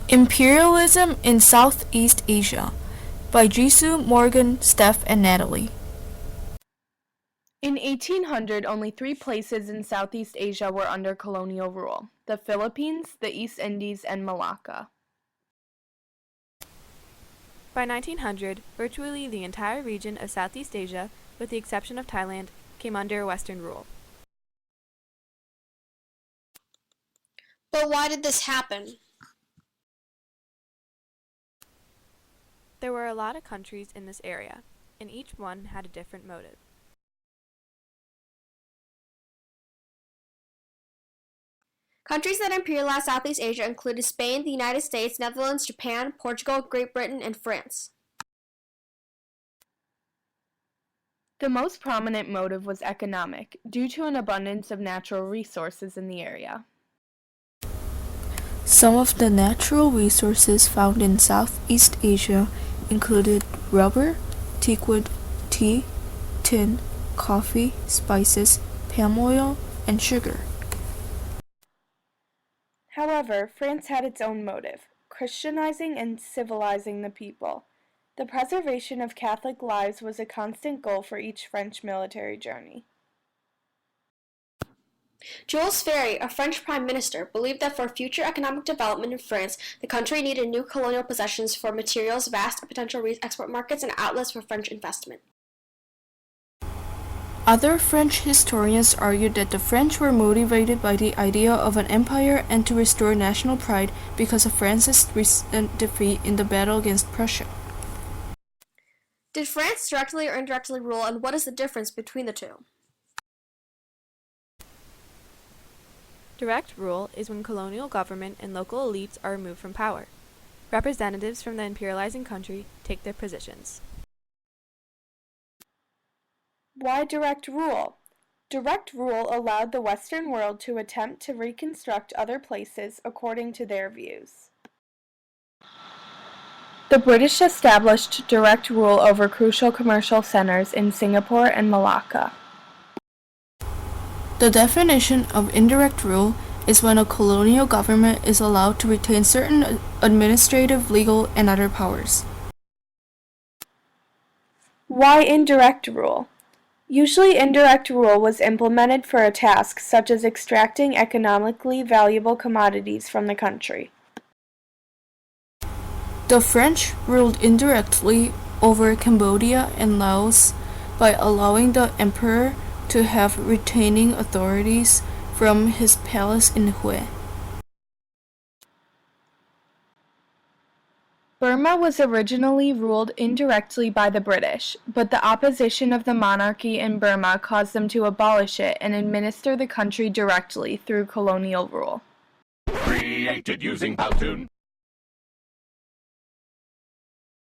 Imperialism in Southeast Asia by Jisoo, Morgan, Steph, and Natalie. In 1800, only 3 places in Southeast Asia were under colonial rule: the Philippines, the East Indies, and Malacca. By 1900, virtually the entire region of Southeast Asia, with the exception of Thailand, came under Western rule. But why did this happen? There were a lot of countries in this area, and each one had a different motive. Countries that imperialized Southeast Asia included Spain, the United States, Netherlands, Japan, Portugal, Great Britain, and France. The most prominent motive was economic, due to an abundance of natural resources in the area. Some of the natural resources found in Southeast Asia included rubber, teakwood, tea, tin, coffee, spices, palm oil, and sugar. However, France had its own motive: Christianizing and civilizing the people. The preservation of Catholic lives was a constant goal for each French military journey. Jules Ferry, a French prime minister, believed that for future economic development in France, the country needed new colonial possessions for materials, vast potential export markets, and outlets for French investment. Other French historians argued that the French were motivated by the idea of an empire and to restore national pride because of France's recent defeat in the battle against Prussia. Did France directly or indirectly rule, and what is the difference between the two? Direct rule is when colonial government and local elites are removed from power. Representatives from the imperializing country take their positions. Why direct rule? Direct rule allowed the Western world to attempt to reconstruct other places according to their views. The British established direct rule over crucial commercial centers in Singapore and Malacca. The definition of indirect rule is when a colonial government is allowed to retain certain administrative, legal, and other powers. Why indirect rule? Usually indirect rule was implemented for a task such as extracting economically valuable commodities from the country. The French ruled indirectly over Cambodia and Laos by allowing the emperor to have retaining authorities from his palace in Hue. Burma was originally ruled indirectly by the British, but the opposition of the monarchy in Burma caused them to abolish it and administer the country directly through colonial rule. Created using Powtoon.